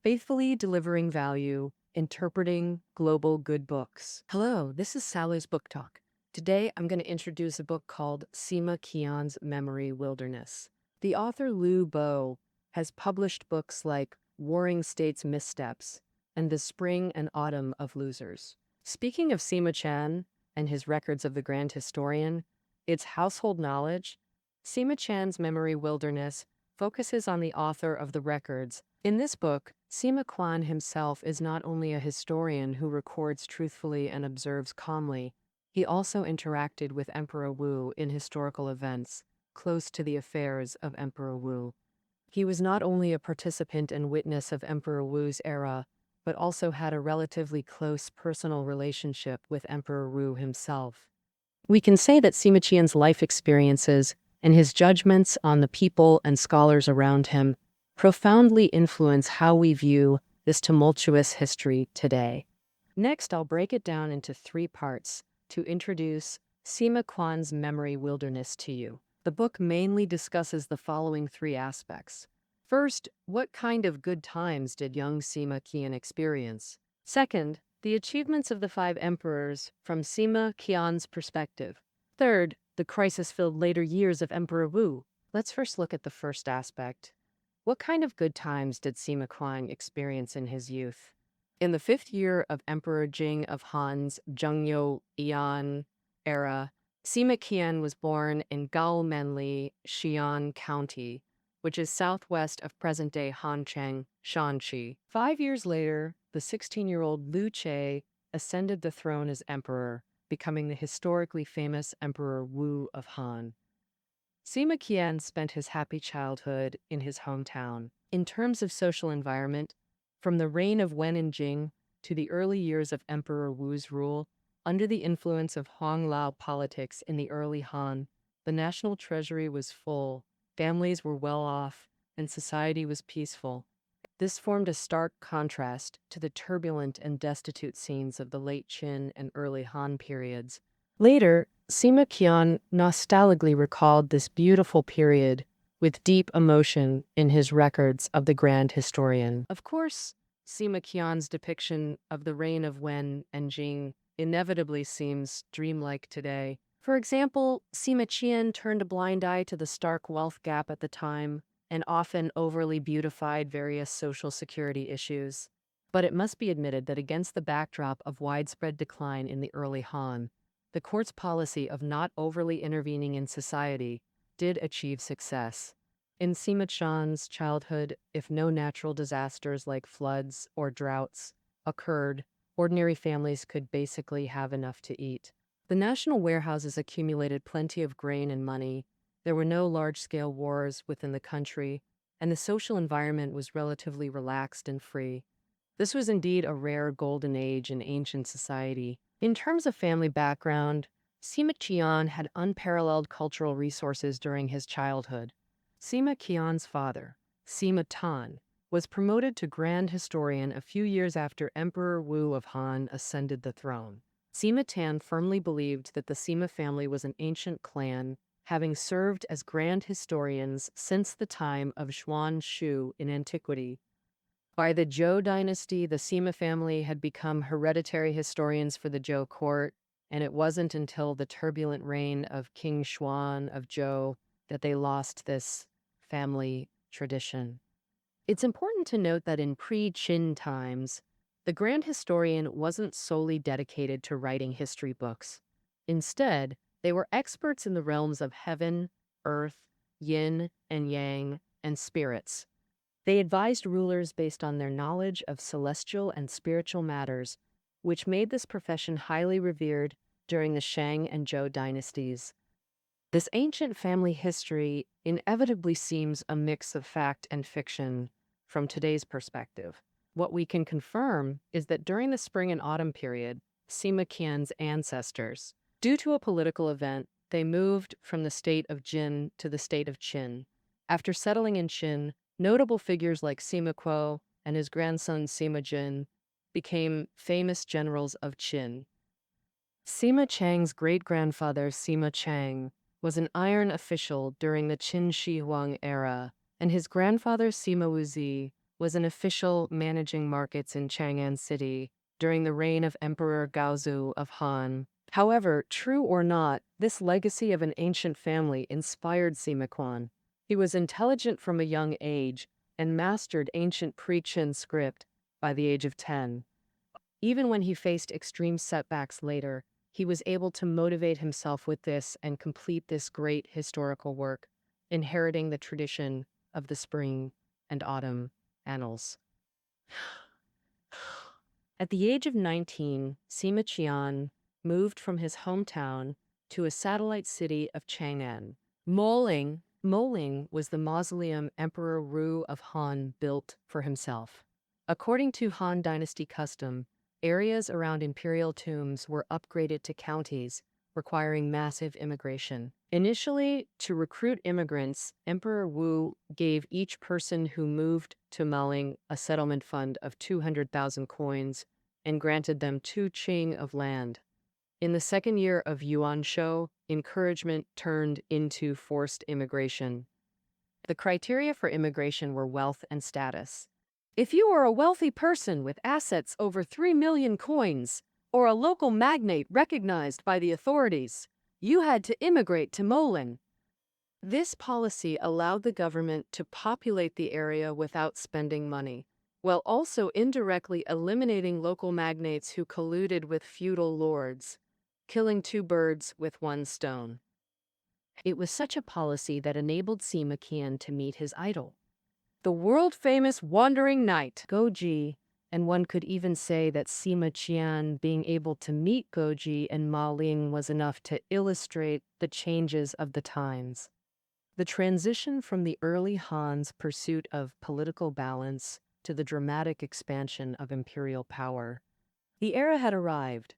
faithfully delivering value, interpreting global good books. Hello, this is Sally's Book Talk. Today I'm going to introduce a book called Sima Qian's Memory Wilderness. The author Liu Bo has published books like Warring States Missteps and The Spring and Autumn of Losers. Speaking of Sima Qian and his records of the Grand Historian, its household knowledge, Sima Qian's Memory Wilderness focuses on the author of the records. In this book, Sima Qian himself is not only a historian who records truthfully and observes calmly, he also interacted with Emperor Wu in historical events close to the affairs of Emperor Wu. He was not only a participant and witness of Emperor Wu's era, but also had a relatively close personal relationship with Emperor Wu himself. We can say that Sima Qian's life experiences and his judgments on the people and scholars around him profoundly influence how we view this tumultuous history today. Next, I'll break it down into 3 parts to introduce Sima Qian's Memory Wilderness to you. The book mainly discusses the following 3 aspects. First, what kind of good times did young Sima Qian experience? Second, the achievements of the 5 emperors from Sima Qian's perspective. Third, the crisis-filled later years of Emperor Wu. Let's first look at the first aspect. What kind of good times did Sima Qian experience in his youth? In the 5th year of Emperor Jing of Han's Zhengyou-Yan era, Sima Qian was born in Gaomenli, Xi'an County, which is southwest of present-day Hancheng, Shanxi. 5 years later, the 16-year-old Liu Che ascended the throne as emperor, becoming the historically famous Emperor Wu of Han. Sima Qian spent his happy childhood in his hometown. In terms of social environment, from the reign of Wen and Jing to the early years of Emperor Wu's rule, under the influence of Honglao politics in the early Han, the national treasury was full, families were well off, and society was peaceful. This formed a stark contrast to the turbulent and destitute scenes of the late Qin and early Han periods. Later, Sima Qian nostalgically recalled this beautiful period with deep emotion in his records of the Grand Historian. Of course, Sima Qian's depiction of the reign of Wen and Jing inevitably seems dreamlike today. For example, Sima Qian turned a blind eye to the stark wealth gap at the time and often overly beautified various social security issues. But it must be admitted that against the backdrop of widespread decline in the early Han, the court's policy of not overly intervening in society did achieve success. In Sima Qian's childhood, if no natural disasters like floods or droughts occurred, ordinary families could basically have enough to eat. The national warehouses accumulated plenty of grain and money. There were no large-scale wars within the country, and the social environment was relatively relaxed and free. This was indeed a rare golden age in ancient society. In terms of family background, Sima Qian had unparalleled cultural resources during his childhood. Sima Qian's father, Sima Tan, was promoted to Grand Historian a few years after Emperor Wu of Han ascended the throne. Sima Tan firmly believed that the Sima family was an ancient clan, having served as Grand Historians since the time of Xuan Shu in antiquity. By the Zhou Dynasty, the Sima family had become hereditary historians for the Zhou court, and it wasn't until the turbulent reign of King Xuan of Zhou that they lost this family tradition. It's important to note that in pre-Qin times, the Grand Historian wasn't solely dedicated to writing history books. Instead, they were experts in the realms of heaven, earth, yin and yang, and spirits. They advised rulers based on their knowledge of celestial and spiritual matters, which made this profession highly revered during the Shang and Zhou dynasties. This ancient family history inevitably seems a mix of fact and fiction from today's perspective. What we can confirm is that during the spring and autumn period, Sima Qian's ancestors, due to a political event, they moved from the state of Jin to the state of Qin. After settling in Qin, notable figures like Sima Kuo and his grandson Sima Jin became famous generals of Qin. Sima Chang's great-grandfather Sima Chang was an iron official during the Qin Shi Huang era, and his grandfather Sima Wuzi was an official managing markets in Chang'an City during the reign of Emperor Gaozu of Han. However, true or not, this legacy of an ancient family inspired Sima Qian. He was intelligent from a young age and mastered ancient pre-Qin script by the age of 10. Even when he faced extreme setbacks later, he was able to motivate himself with this and complete this great historical work, inheriting the tradition of the spring and autumn annals. At the age of 19, Sima Qian moved from his hometown to a satellite city of Chang'an. Moling was the mausoleum Emperor Wu of Han built for himself. According to Han Dynasty custom, areas around imperial tombs were upgraded to counties, requiring massive immigration. Initially, to recruit immigrants, Emperor Wu gave each person who moved to Moling a settlement fund of 200,000 coins and granted them 2 qing of land. In the second year of Yuan Shou, encouragement turned into forced immigration. The criteria for immigration were wealth and status. If you were a wealthy person with assets over 3 million coins, or a local magnate recognized by the authorities, you had to immigrate to Moling. This policy allowed the government to populate the area without spending money, while also indirectly eliminating local magnates who colluded with feudal lords, killing 2 birds with 1 stone. It was such a policy that enabled Sima Qian to meet his idol, the world-famous wandering knight, Guoji, and one could even say that Sima Qian being able to meet Guoji and Ma Ling was enough to illustrate the changes of the times. The transition from the early Han's pursuit of political balance to the dramatic expansion of imperial power. The era had arrived.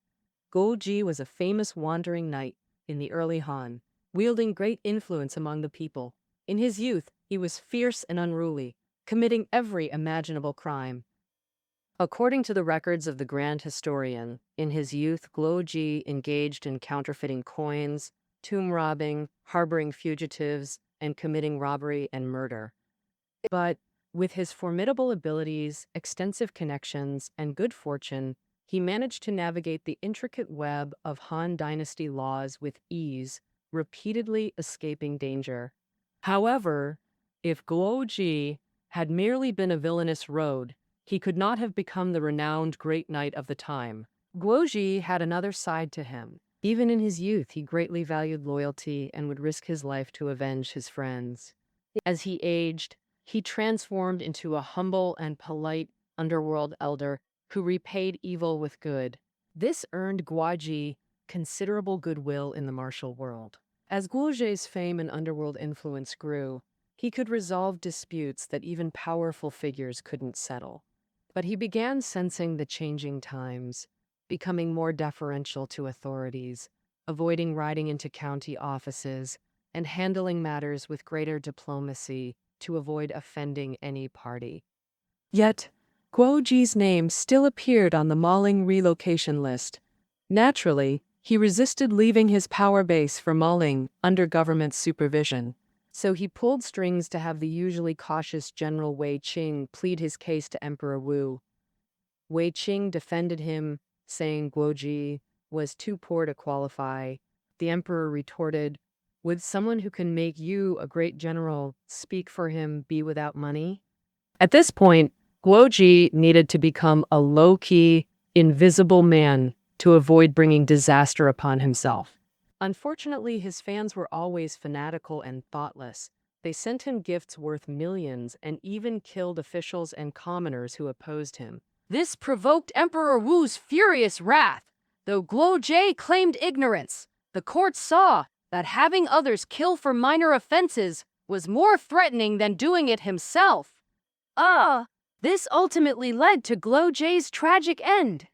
Guoji was a famous wandering knight in the early Han, wielding great influence among the people. In his youth, he was fierce and unruly, committing every imaginable crime. According to the records of the Grand Historian, in his youth, Guoji engaged in counterfeiting coins, tomb robbing, harboring fugitives, and committing robbery and murder. But with his formidable abilities, extensive connections, and good fortune, he managed to navigate the intricate web of Han Dynasty laws with ease, repeatedly escaping danger. However, if Guoji had merely been a villainous rogue, he could not have become the renowned great knight of the time. Guoji had another side to him. Even in his youth, he greatly valued loyalty and would risk his life to avenge his friends. As he aged, he transformed into a humble and polite underworld elder who repaid evil with good. This earned Guoji considerable goodwill in the martial world. As Guoji's fame and underworld influence grew, he could resolve disputes that even powerful figures couldn't settle. But he began sensing the changing times, becoming more deferential to authorities, avoiding riding into county offices, and handling matters with greater diplomacy to avoid offending any party. Yet, Guoji's name still appeared on the Moling relocation list. Naturally, he resisted leaving his power base for Moling under government supervision. So he pulled strings to have the usually cautious General Wei Qing plead his case to Emperor Wu. Wei Qing defended him, saying Guoji was too poor to qualify. The emperor retorted, "Would someone who can make you a great general speak for him be without money?" At this point, Guoji needed to become a low-key, invisible man to avoid bringing disaster upon himself. Unfortunately, his fans were always fanatical and thoughtless. They sent him gifts worth millions and even killed officials and commoners who opposed him. This provoked Emperor Wu's furious wrath. Though Guoji claimed ignorance, the court saw that having others kill for minor offenses was more threatening than doing it himself. This ultimately led to Guoji's tragic end,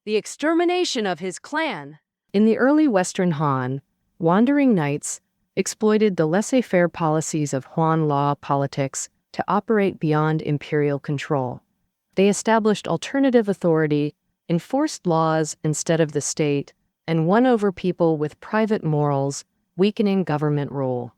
the extermination of his clan. In the early Western Han, wandering knights exploited the laissez-faire policies of Han law politics to operate beyond imperial control. They established alternative authority, enforced laws instead of the state, and won over people with private morals, weakening government rule.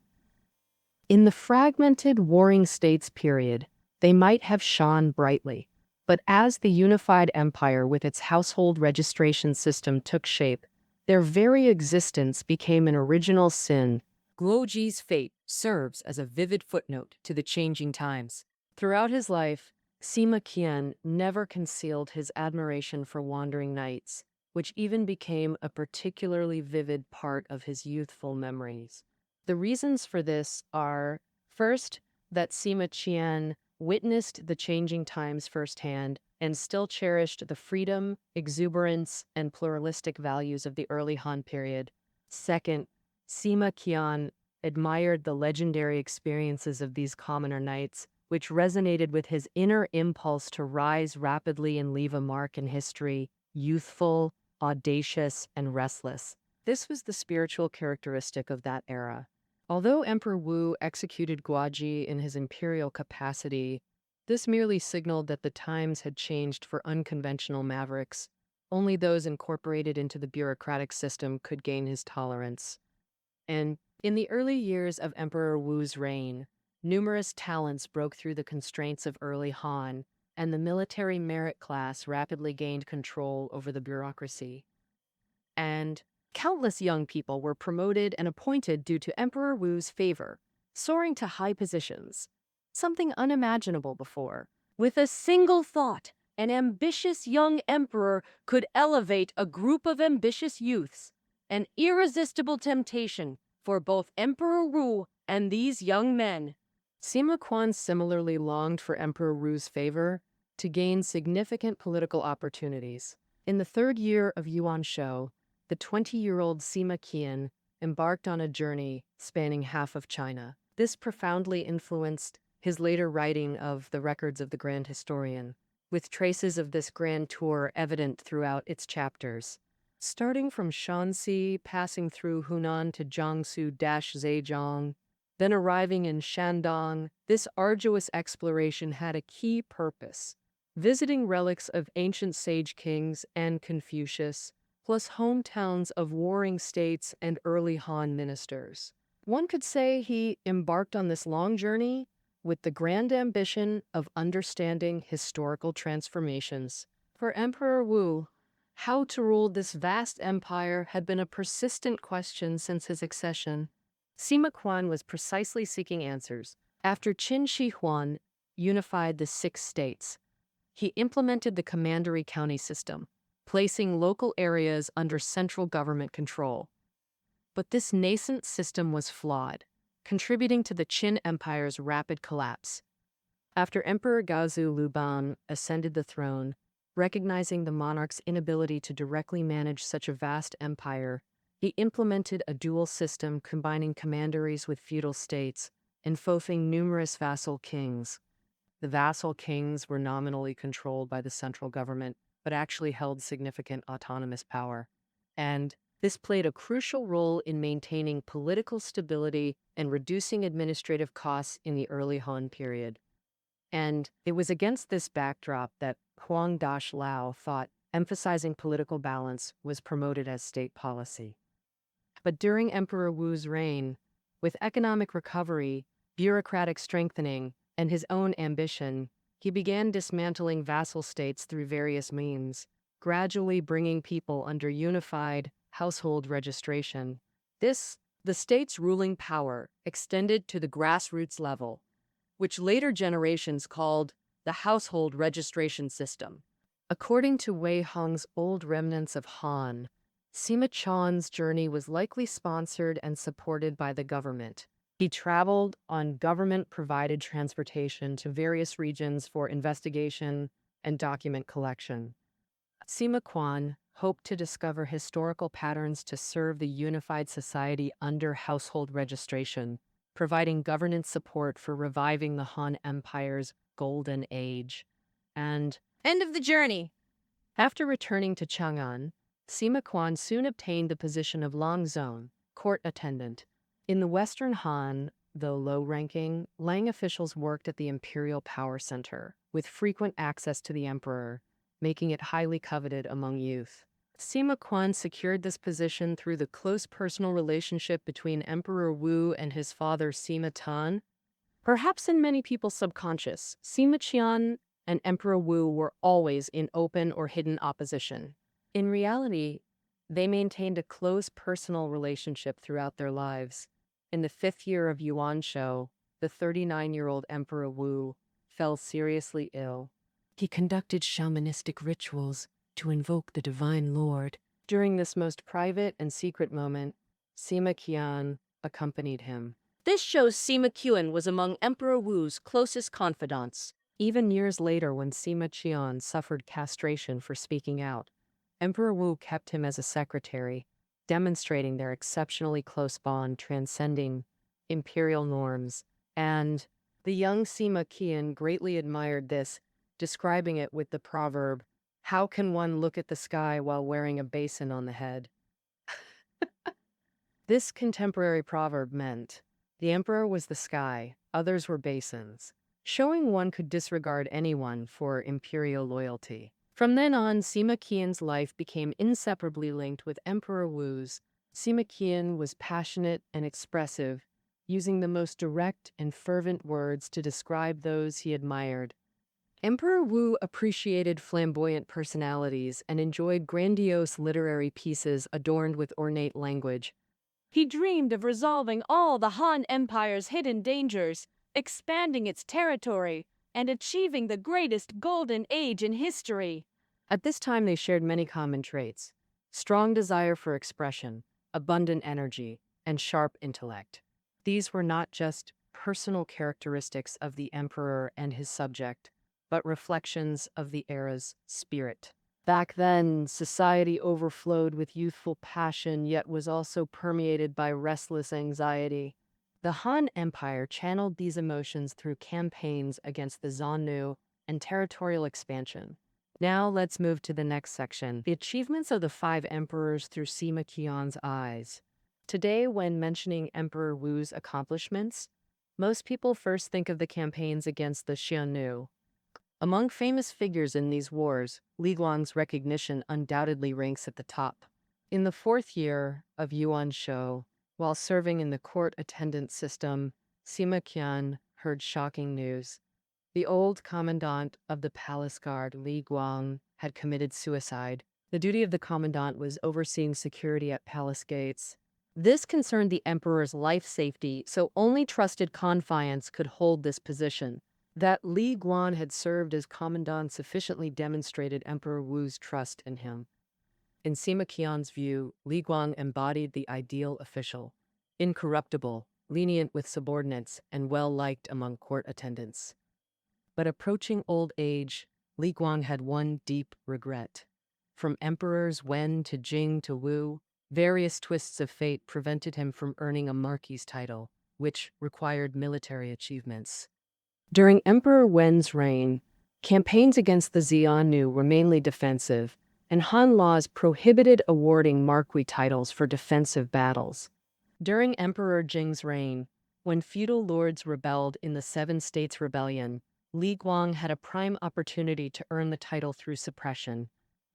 In the fragmented Warring States period, They might have shone brightly, but as the unified empire with its household registration system took shape, their very existence became an original sin. Guoji's fate serves as a vivid footnote to the changing times. Throughout his life, Sima Qian never concealed his admiration for wandering knights, which even became a particularly vivid part of his youthful memories. The reasons for this are, first, that Sima Qian witnessed the changing times firsthand and still cherished the freedom, exuberance, and pluralistic values of the early Han period. Second, Sima Qian admired the legendary experiences of these commoner knights, which resonated with his inner impulse to rise rapidly and leave a mark in history, youthful, audacious, and restless. This was the spiritual characteristic of that era. Although Emperor Wu executed Guoji in his imperial capacity, this merely signaled that the times had changed for unconventional mavericks. Only those incorporated into the bureaucratic system could gain his tolerance. And in the early years of Emperor Wu's reign, numerous talents broke through the constraints of early Han, and the military merit class rapidly gained control over the bureaucracy. And countless young people were promoted and appointed due to Emperor Wu's favor, soaring to high positions, something unimaginable before. With a single thought, an ambitious young emperor could elevate a group of ambitious youths, an irresistible temptation for both Emperor Wu and these young men. Sima Qian similarly longed for Emperor Wu's favor to gain significant political opportunities. In the third year of Yuan Shou, the 20-year-old Sima Qian embarked on a journey spanning half of China. This profoundly influenced his later writing of the Records of the Grand Historian, with traces of this grand tour evident throughout its chapters. Starting from Shanxi, passing through Hunan to Jiangsu-Zhejiang, then arriving in Shandong, this arduous exploration had a key purpose: visiting relics of ancient sage kings and Confucius, plus hometowns of warring states and early Han ministers. One could say he embarked on this long journey with the grand ambition of understanding historical transformations. For Emperor Wu, how to rule this vast empire had been a persistent question since his accession. Sima Qian was precisely seeking answers. After Qin Shi Huang unified the 6 states, he implemented the commandery county system, placing local areas under central government control. But this nascent system was flawed, contributing to the Qin Empire's rapid collapse. After Emperor Gaozu Luban ascended the throne, recognizing the monarch's inability to directly manage such a vast empire, he implemented a dual system combining commanderies with feudal states, enforcing numerous vassal kings. The vassal kings were nominally controlled by the central government, but actually held significant autonomous power. And this played a crucial role in maintaining political stability and reducing administrative costs in the early Han period. And it was against this backdrop that Huang Dashlao thought emphasizing political balance was promoted as state policy. But during Emperor Wu's reign, with economic recovery, bureaucratic strengthening, and his own ambition, he began dismantling vassal states through various means, gradually bringing people under unified household registration. The state's ruling power, extended to the grassroots level, which later generations called the household registration system. According to Wei Hong's Old Remnants of Han, Sima Qian's journey was likely sponsored and supported by the government. He traveled on government-provided transportation to various regions for investigation and document collection. Sima Qian hoped to discover historical patterns to serve the unified society under household registration, providing governance support for reviving the Han Empire's golden age. And end of the journey! After returning to Chang'an, Sima Qian soon obtained the position of Longzone, court attendant. In the Western Han, though low-ranking, Lang officials worked at the imperial power center, with frequent access to the emperor, making it highly coveted among youth. Sima Qian secured this position through the close personal relationship between Emperor Wu and his father Sima Tan. Perhaps in many people's subconscious, Sima Qian and Emperor Wu were always in open or hidden opposition. In reality, they maintained a close personal relationship throughout their lives. In the fifth year of Yuan Shou, the 39-year-old Emperor Wu fell seriously ill. He conducted shamanistic rituals to invoke the Divine Lord. During this most private and secret moment, Sima Qian accompanied him. This shows Sima Qian was among Emperor Wu's closest confidants. Even years later, when Sima Qian suffered castration for speaking out, Emperor Wu kept him as a secretary, demonstrating their exceptionally close bond transcending imperial norms. And the young Sima Qian greatly admired this, describing it with the proverb, "How can one look at the sky while wearing a basin on the head?" This contemporary proverb meant the emperor was the sky, others were basins, showing one could disregard anyone for imperial loyalty. From then on, Sima Qian's life became inseparably linked with Emperor Wu's. Sima Qian was passionate and expressive, using the most direct and fervent words to describe those he admired. Emperor Wu appreciated flamboyant personalities and enjoyed grandiose literary pieces adorned with ornate language. He dreamed of resolving all the Han Empire's hidden dangers, expanding its territory, and achieving the greatest golden age in history. At this time, they shared many common traits: strong desire for expression, abundant energy, and sharp intellect. These were not just personal characteristics of the emperor and his subject, but reflections of the era's spirit. Back then, society overflowed with youthful passion, yet was also permeated by restless anxiety. The Han Empire channeled these emotions through campaigns against the Xiongnu and territorial expansion. Now let's move to the next section, the achievements of the five emperors through Sima Qian's eyes. Today, when mentioning Emperor Wu's accomplishments, most people first think of the campaigns against the Xiongnu. Among famous figures in these wars, Li Guang's recognition undoubtedly ranks at the top. In the fourth year of Yuan Shou, while serving in the court attendant system, Sima Qian heard shocking news. The old commandant of the palace guard, Li Guang, had committed suicide. The duty of the commandant was overseeing security at palace gates. This concerned the emperor's life safety, so only trusted confiance could hold this position. That Li Guan had served as commandant sufficiently demonstrated Emperor Wu's trust in him. In Sima Qian's view, Li Guang embodied the ideal official: incorruptible, lenient with subordinates, and well-liked among court attendants. But approaching old age, Li Guang had one deep regret. From emperors Wen to Jing to Wu, various twists of fate prevented him from earning a marquis title, which required military achievements. During Emperor Wen's reign, campaigns against the Xiongnu were mainly defensive, and Han laws prohibited awarding marquis titles for defensive battles. During Emperor Jing's reign, when feudal lords rebelled in the Seven States Rebellion, Li Guang had a prime opportunity to earn the title through suppression.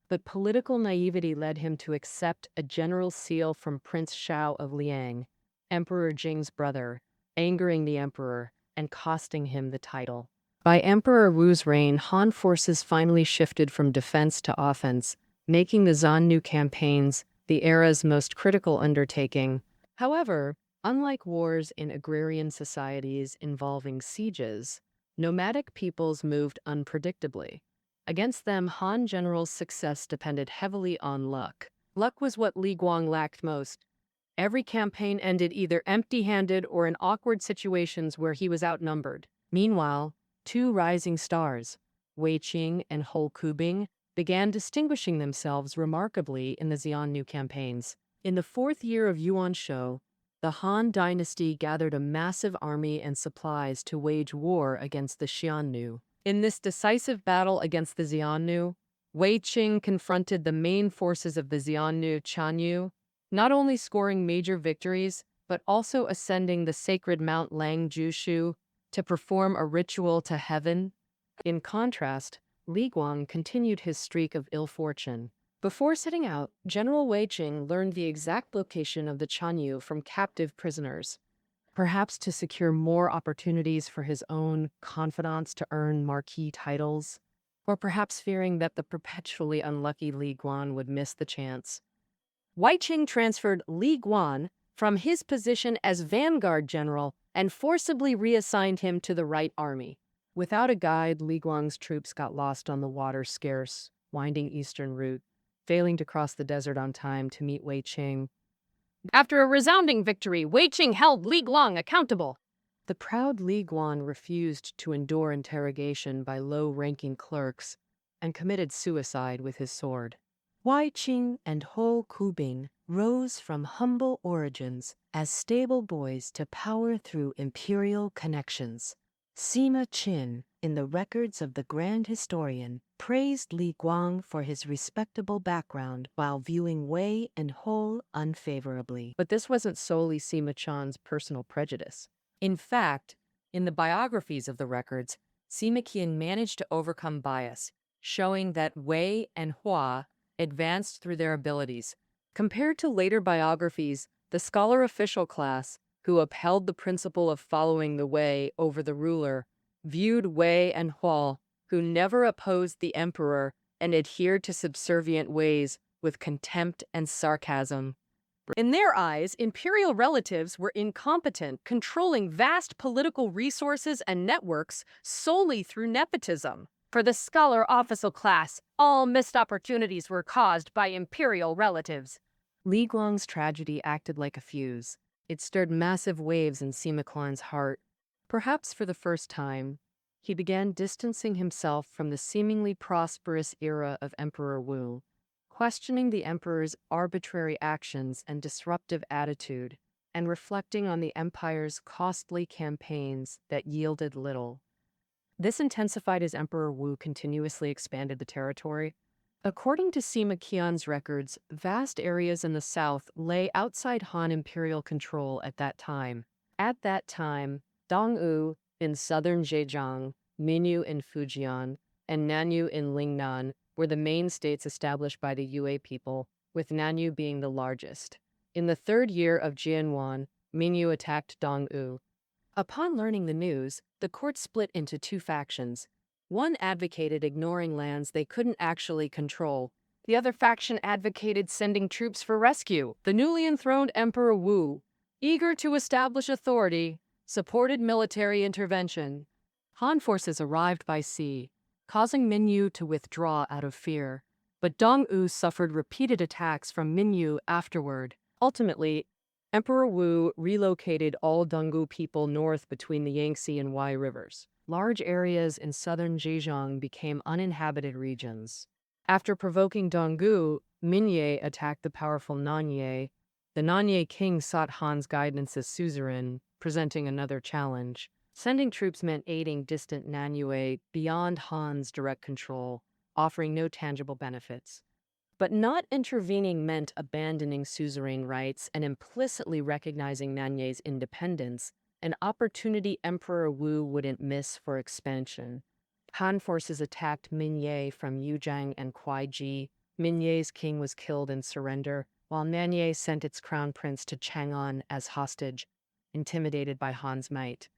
But political naivety led him to accept a general seal from Prince Shao of Liang, Emperor Jing's brother, angering the emperor and costing him the title. By Emperor Wu's reign, Han forces finally shifted from defense to offense, making the Xiongnu campaigns the era's most critical undertaking. However, unlike wars in agrarian societies involving sieges, nomadic peoples moved unpredictably. Against them, Han generals' success depended heavily on luck. Luck was what Li Guang lacked most. Every campaign ended either empty-handed or in awkward situations where he was outnumbered. Meanwhile, two rising stars, Wei Qing and Hou Kubing, began distinguishing themselves remarkably in the Xiongnu campaigns. In the fourth year of Yuan Shou, the Han Dynasty gathered a massive army and supplies to wage war against the Xiongnu. In this decisive battle against the Xiongnu, Wei Qing confronted the main forces of the Xiongnu Chanyu, not only scoring major victories, but also ascending the sacred Mount Lang Jushu to perform a ritual to heaven. In contrast, Li Guang continued his streak of ill fortune. Before setting out, General Wei Qing learned the exact location of the Chanyu from captive prisoners. perhaps to secure more opportunities for his own confidants to earn marquee titles, or perhaps fearing that the perpetually unlucky Li Guan would miss the chance. Wei Qing transferred Li Guan from his position as vanguard general and forcibly reassigned him to the right army. Without a guide, Li Guang's troops got lost on the water-scarce, winding eastern route, failing to cross the desert on time to meet Wei Qing. After a resounding victory, Wei Qing held Li Guang accountable. The proud Li Guan refused to endure interrogation by low-ranking clerks and committed suicide with his sword. Wei Qing and Ho Kubing rose from humble origins as stable boys to power through imperial connections. Sima Qian, in the records of the Grand Historian, praised Li Guang for his respectable background while viewing Wei and Ho unfavorably. But this wasn't solely Sima Qian's personal prejudice. In fact, in the biographies of the records, Sima Qian managed to overcome bias, showing that Wei and Hua advanced through their abilities. Compared to later biographies, the scholar official class, who upheld the principle of following the Wei over the ruler, viewed Wei and Hua, who never opposed the emperor and adhered to subservient ways, with contempt and sarcasm. In their eyes, imperial relatives were incompetent, controlling vast political resources and networks solely through nepotism. For the scholar official class, all missed opportunities were caused by imperial relatives. Li Guang's tragedy acted like a fuse. It stirred massive waves in Sima Qian's heart. Perhaps for the first time, he began distancing himself from the seemingly prosperous era of Emperor Wu, questioning the emperor's arbitrary actions and disruptive attitude, and reflecting on the empire's costly campaigns that yielded little. This intensified as Emperor Wu continuously expanded the territory. According to Sima Qian's records, vast areas in the south lay outside Han imperial control at that time. At that time, Dongwu in southern Zhejiang, Minyu in Fujian, and Nanyu in Lingnan were the main states established by the Yue people, with Nanyu being the largest. In the third year of Jianwan, Minyu attacked Dongwu. Upon learning the news, the court split into two factions. One advocated ignoring lands they couldn't actually control. The other faction advocated sending troops for rescue. The newly enthroned Emperor Wu, eager to establish authority, supported military intervention. Han forces arrived by sea, causing Minyu to withdraw out of fear. But Dongwu suffered repeated attacks from Minyu afterward. Ultimately, Emperor Wu relocated all Dongwu people north between the Yangtze and Wei rivers. Large areas in southern Zhejiang became uninhabited regions. After provoking Dongwu, Minye attacked the powerful Nanye. The Nanye king sought Han's guidance as suzerain, presenting another challenge. Sending troops meant aiding distant Nanyue beyond Han's direct control, offering no tangible benefits. But not intervening meant abandoning suzerain rights and implicitly recognizing Nanye's independence, an opportunity Emperor Wu wouldn't miss for expansion. Han forces attacked Minye from Yuzhang and Kuaiji. Minye's king was killed in surrender, while Nanye sent its crown prince to Chang'an as hostage, intimidated by Han's might.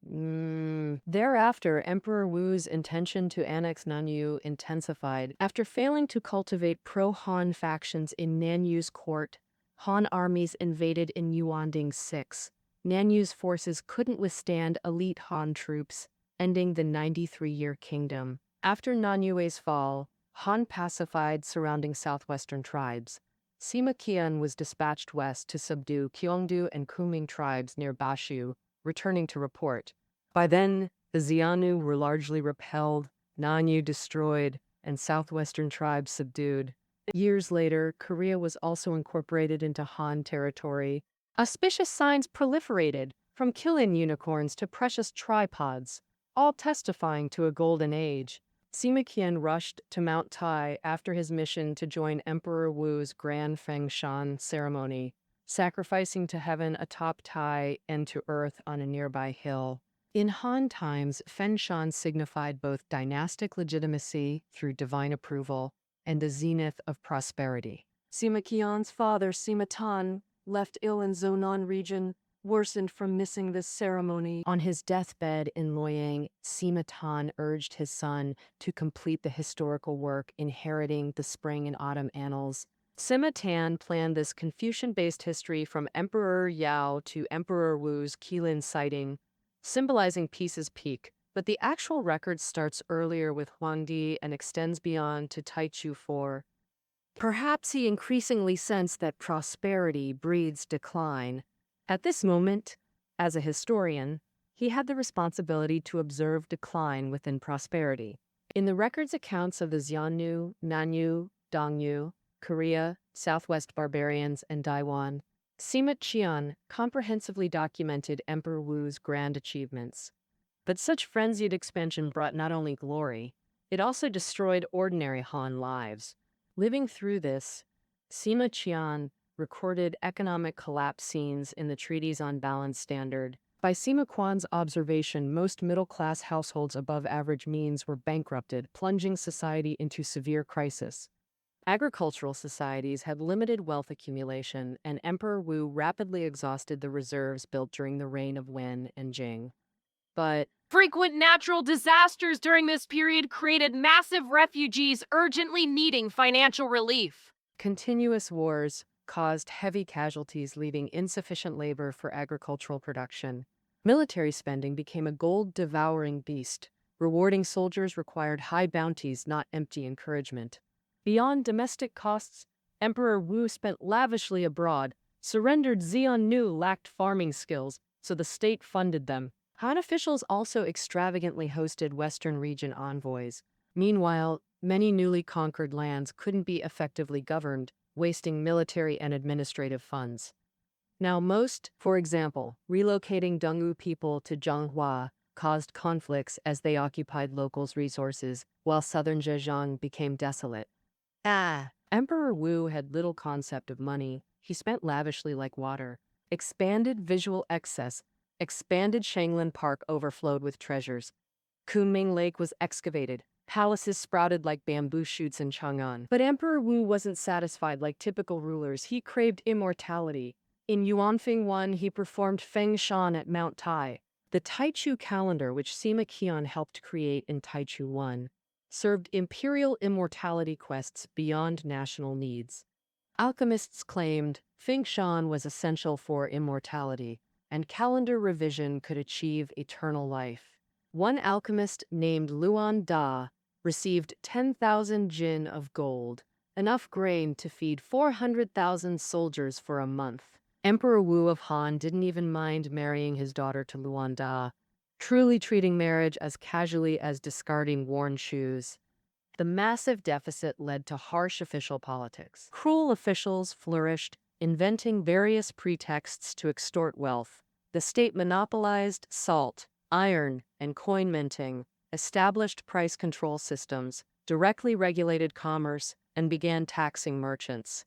Thereafter, Emperor Wu's intention to annex Nanyu intensified. After failing to cultivate pro-Han factions in Nanyu's court, Han armies invaded in Yuanding 6. Nanyu's forces couldn't withstand elite Han troops, ending the 93-year kingdom. After Nanyue's fall, Han pacified surrounding southwestern tribes. Sima Qian was dispatched west to subdue Qiongdu and Kuming tribes near Bashu, returning to report. By then, the Xianu were largely repelled, Nanyu destroyed, and southwestern tribes subdued. Years later, Korea was also incorporated into Han territory. Auspicious signs proliferated, from Kilin unicorns to precious tripods, all testifying to a golden age. Sima Qian rushed to Mount Tai after his mission to join Emperor Wu's Grand Fengshan ceremony, sacrificing to heaven atop Tai and to earth on a nearby hill. In Han times, Fengshan signified both dynastic legitimacy through divine approval and the zenith of prosperity. Sima Qian's father, Sima Tan, left ill in Zhonan region, worsened from missing this ceremony. On his deathbed in Luoyang, Sima Qian urged his son to complete the historical work inheriting the spring and autumn annals. Sima Qian planned this Confucian-based history from Emperor Yao to Emperor Wu's Qilin sighting, symbolizing peace's peak. But the actual record starts earlier with Huangdi and extends beyond to Taichu IV. Perhaps he increasingly sensed that prosperity breeds decline. At this moment, as a historian, he had the responsibility to observe decline within prosperity. In the records accounts of the Xiongnu, Nanyu, Dongyu, Korea, Southwest barbarians, and Daiwan, Sima Qian comprehensively documented Emperor Wu's grand achievements. But such frenzied expansion brought not only glory, it also destroyed ordinary Han lives. Living through this, Sima Qian recorded economic collapse scenes in the treaties on Balanced Standard. By Sima Qian's observation, most middle-class households above average means were bankrupted, plunging society into severe crisis. Agricultural societies had limited wealth accumulation, and Emperor Wu rapidly exhausted the reserves built during the reign of Wen and Jing. But frequent natural disasters during this period created massive refugees urgently needing financial relief. continuous wars caused heavy casualties, leaving insufficient labor for agricultural production. Military spending became a gold-devouring beast. Rewarding soldiers required high bounties, not empty encouragement. Beyond domestic costs, Emperor Wu spent lavishly abroad. Surrendered Xiongnu lacked farming skills, so the state funded them. Han officials also extravagantly hosted Western region envoys. Meanwhile, many newly conquered lands couldn't be effectively governed, wasting military and administrative funds. Now most, for example, relocating Dongwu people to Zhenghua caused conflicts as they occupied locals' resources, while southern Zhejiang became desolate. Emperor Wu had little concept of money. He spent lavishly like water. Expanded visual excess. Expanded Shanglin Park overflowed with treasures. Kunming Lake was excavated. Palaces sprouted like bamboo shoots in Chang'an. But Emperor Wu wasn't satisfied like typical rulers. He craved immortality. In Yuanfeng I, he performed Feng Shan at Mount Tai. The Taichu calendar, which Sima Qian helped create in Taichu I, served imperial immortality quests beyond national needs. Alchemists claimed Feng Shan was essential for immortality, and calendar revision could achieve eternal life. One alchemist named Luan Da received 10,000 jin of gold, enough grain to feed 400,000 soldiers for a month. Emperor Wu of Han didn't even mind marrying his daughter to Luan Da, truly treating marriage as casually as discarding worn shoes. The massive deficit led to harsh official politics. Cruel officials flourished, inventing various pretexts to extort wealth. The state monopolized salt, iron, and coin minting, established price control systems, directly regulated commerce, and began taxing merchants.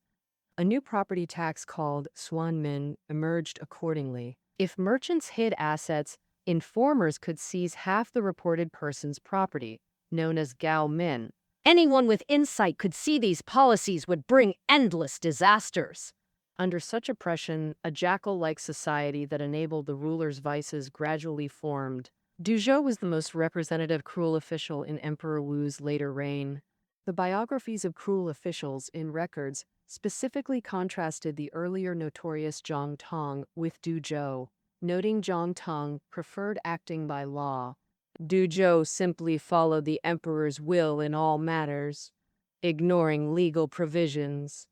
A new property tax called Suanmin emerged accordingly. If merchants hid assets, informers could seize half the reported person's property, known as Gao Min. Anyone with insight could see these policies would bring endless disasters. Under such oppression, a jackal-like society that enabled the ruler's vices gradually formed. Duzhou was the most representative cruel official in Emperor Wu's later reign. The biographies of cruel officials in records specifically contrasted the earlier notorious Zhang Tong with Duzhou, noting Zhang Tong preferred acting by law. Duzhou simply followed the emperor's will in all matters, ignoring legal provisions.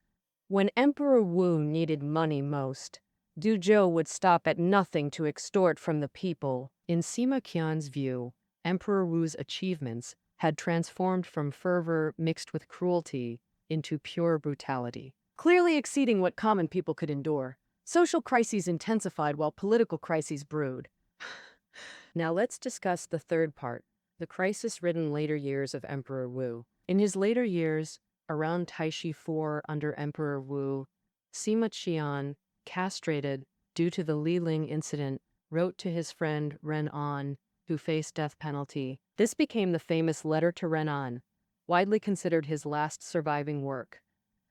When Emperor Wu needed money most, Duzhou would stop at nothing to extort from the people. In Sima Qian's view, Emperor Wu's achievements had transformed from fervor mixed with cruelty into pure brutality, clearly exceeding what common people could endure. Social crises intensified while political crises brewed. Now let's discuss the third part, the crisis-ridden later years of Emperor Wu. In his later years, around Taishi IV under Emperor Wu, Sima Qian, castrated due to the Liling incident, wrote to his friend Ren An, who faced death penalty. This became the famous Letter to Ren An, widely considered his last surviving work.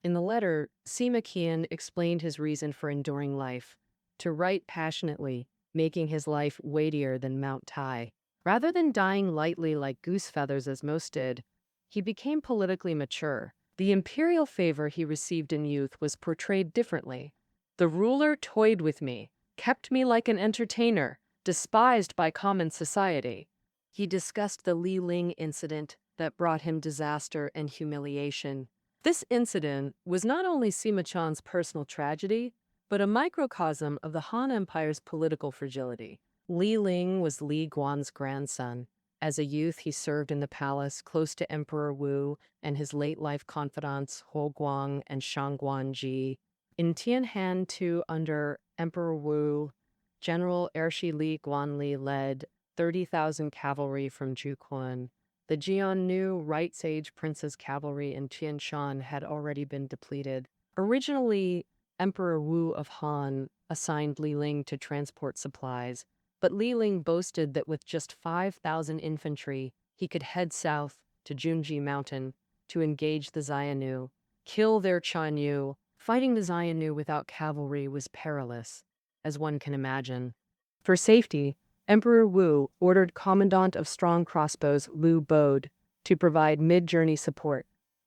In the letter, Sima Qian explained his reason for enduring life. to write passionately, making his life weightier than Mount Tai. Rather than dying lightly like goose feathers as most did, he became politically mature. The imperial favor he received in youth was portrayed differently. The ruler toyed with me, kept me like an entertainer, despised by common society. He discussed the Li Ling incident that brought him disaster and humiliation. This incident was not only Sima Qian's personal tragedy, but a microcosm of the Han Empire's political fragility. Li Ling was Li Guan's grandson. As a youth, he served in the palace close to Emperor Wu and his late-life confidants Huo Guang and Shang Guanji. In Tianhan II, under Emperor Wu, General Ershi Li Guanli led 30,000 cavalry from Juquan. The Jiannu Right Sage Prince's cavalry in Tianshan had already been depleted. Originally, Emperor Wu of Han assigned Li Ling to transport supplies, but Li Ling boasted that with just 5,000 infantry, he could head south to Junji Mountain to engage the Xiongnu, kill their Chanyu. Fighting the Xiongnu without cavalry was perilous, as one can imagine. For safety, Emperor Wu ordered Commandant of Strong Crossbows Lu Bode to provide mid-journey support.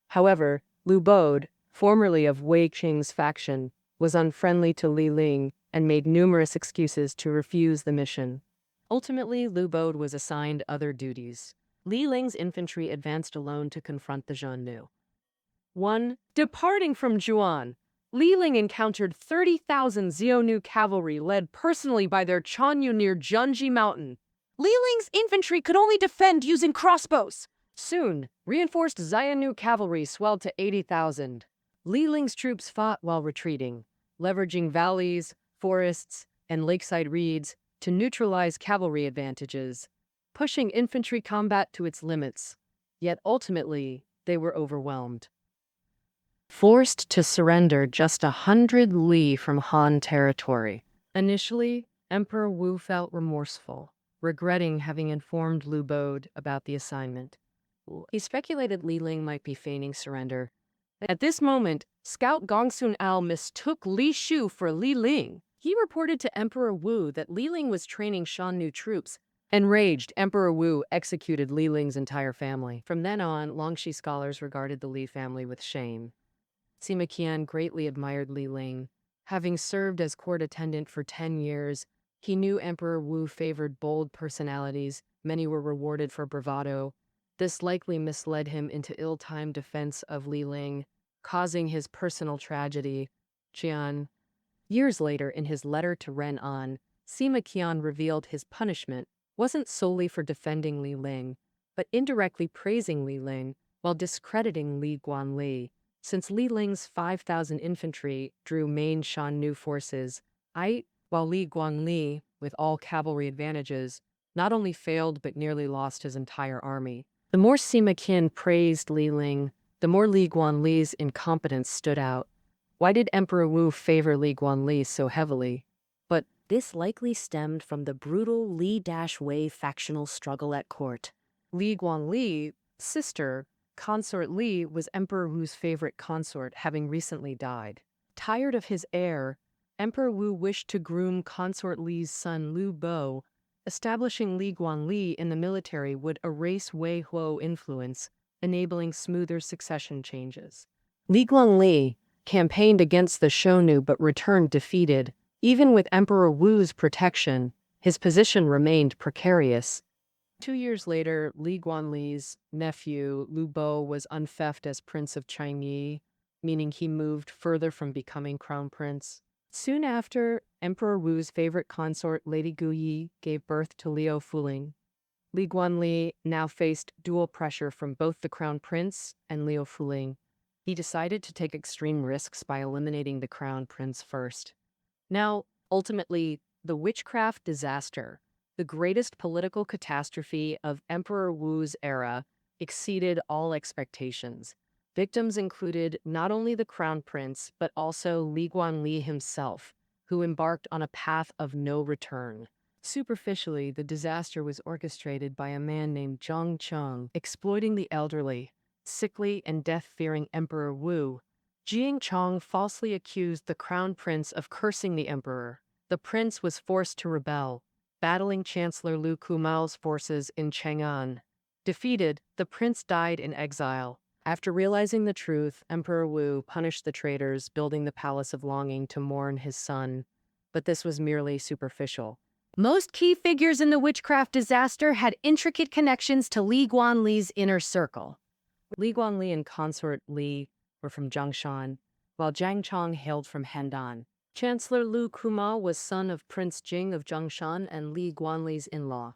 However, Lu Bode, formerly of Wei Qing's faction, was unfriendly to Li Ling and made numerous excuses to refuse the mission. Ultimately, Lu Bode was assigned other duties. Li Ling's infantry advanced alone to confront the Xiongnu. 1. Departing from Juan, Li Ling encountered 30,000 Xiongnu cavalry led personally by their Chanyu near Junji Mountain. Li Ling's infantry could only defend using crossbows. Soon, reinforced Xiongnu cavalry swelled to 80,000. Li Ling's troops fought while retreating, leveraging valleys, forests, and lakeside reeds to neutralize cavalry advantages, pushing infantry combat to its limits. Yet ultimately, they were overwhelmed. Forced to surrender just 100 li from Han territory. Initially, Emperor Wu felt remorseful, regretting having informed Lu Bode about the assignment. He speculated Li Ling might be feigning surrender. At this moment, Scout Gongsun Al mistook Li Shu for Li Ling. He reported to Emperor Wu that Li Ling was training Xiongnu troops. Enraged, Emperor Wu executed Li Ling's entire family. From then on, Longxi scholars regarded the Li family with shame. Sima Qian greatly admired Li Ling. Having served as court attendant for 10 years, he knew Emperor Wu favored bold personalities. Many were rewarded for bravado. This likely misled him into ill-timed defense of Li Ling, causing his personal tragedy. Qian. Years later, in his letter to Ren An, Sima Qian revealed his punishment wasn't solely for defending Li Ling, but indirectly praising Li Ling while discrediting Li Guanli. Since Li Ling's 5,000 infantry drew main Xiongnu forces, while Li Guanli, with all cavalry advantages, not only failed but nearly lost his entire army. The more Sima Qian praised Li Ling, the more Li Guanli's incompetence stood out. Why did Emperor Wu favor Li Guanli so heavily? But this likely stemmed from the brutal Li-Wei factional struggle at court. Li Guanli, sister, Consort Li, was Emperor Wu's favorite consort, having recently died. Tired of his heir, Emperor Wu wished to groom Consort Li's son Lu Bo. Establishing Li Guanli in the military would erase Wei Huo influence, enabling smoother succession changes. Li Guanli campaigned against the Xiongnu but returned defeated. Even with Emperor Wu's protection, his position remained precarious. 2 years later, Li Guanli's nephew, Lu Bo, was unfeffed as Prince of Changyi, meaning he moved further from becoming crown prince. Soon after, Emperor Wu's favorite consort, Lady Guyi, gave birth to Liu Fuling. Li Guanli now faced dual pressure from both the crown prince and Liu Fuling. He decided to take extreme risks by eliminating the crown prince first. Now, ultimately, the witchcraft disaster, the greatest political catastrophe of Emperor Wu's era, exceeded all expectations. Victims included not only the crown prince, but also Li Guanli himself, who embarked on a path of no return. Superficially, the disaster was orchestrated by a man named Zhang Cheng, exploiting the elderly, sickly, and death-fearing Emperor Wu. Jiang Chong falsely accused the crown prince of cursing the emperor. the prince was forced to rebel, battling Chancellor Lu Kumao's forces in Chang'an. Defeated, the prince died in exile. After realizing the truth, Emperor Wu punished the traitors, building the Palace of Longing to mourn his son. But this was merely superficial. Most key figures in the witchcraft disaster had intricate connections to Li Guanli's inner circle. Li Guanli and consort Li were from Zhongshan, while Zhang Chong hailed from Handan. Chancellor Lu Kumao was son of Prince Jing of Zhongshan and Li Guanli's in-law.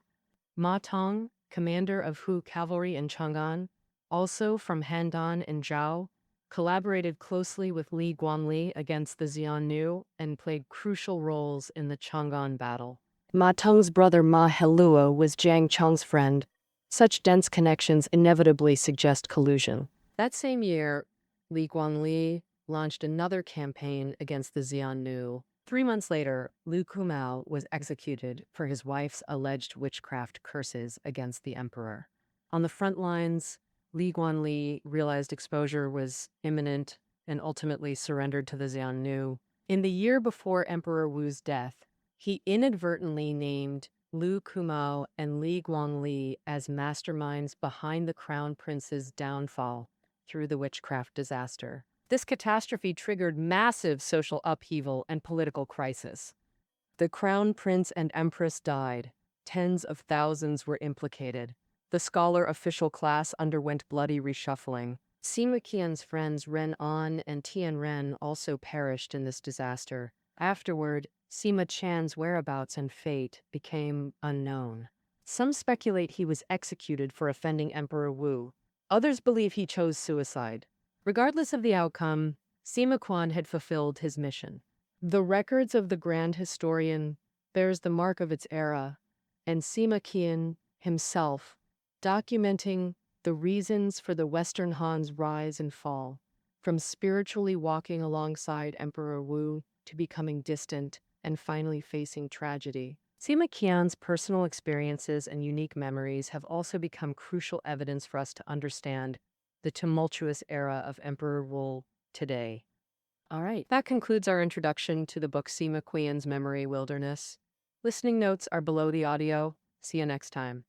Ma Tong, commander of Hu cavalry in Chang'an, also from Handan and Zhao, collaborated closely with Li Guanli against the Xiongnu and played crucial roles in the Chang'an battle. Ma Tong's brother Ma Helua was Zhang Chong's friend. Such dense connections inevitably suggest collusion. That same year, Li Guanli launched another campaign against the Xiongnu. 3 months later, Lu Kumao was executed for his wife's alleged witchcraft curses against the emperor. On the front lines, Li Guanli realized exposure was imminent and ultimately surrendered to the Xiongnu. In the year before Emperor Wu's death, he inadvertently named Lu Kumao and Li Guangli as masterminds behind the crown prince's downfall through the witchcraft disaster. This catastrophe triggered massive social upheaval and political crisis. The crown prince and empress died. Tens of thousands were implicated. The scholar official class underwent bloody reshuffling. Sima Qian's friends Ren An and Tian Ren also perished in this disaster. Afterward, Sima Qian's whereabouts and fate became unknown. Some speculate he was executed for offending Emperor Wu. Others believe he chose suicide. Regardless of the outcome, Sima Qian had fulfilled his mission. The records of the grand historian bears the mark of its era, and Sima Qian himself documenting the reasons for the Western Han's rise and fall, from spiritually walking alongside Emperor Wu to becoming distant and finally facing tragedy. Sima Qian's personal experiences and unique memories have also become crucial evidence for us to understand the tumultuous era of Emperor Wu today. All right, that concludes our introduction to the book Sima Qian's Memory Wilderness. Listening notes are below the audio. See you next time.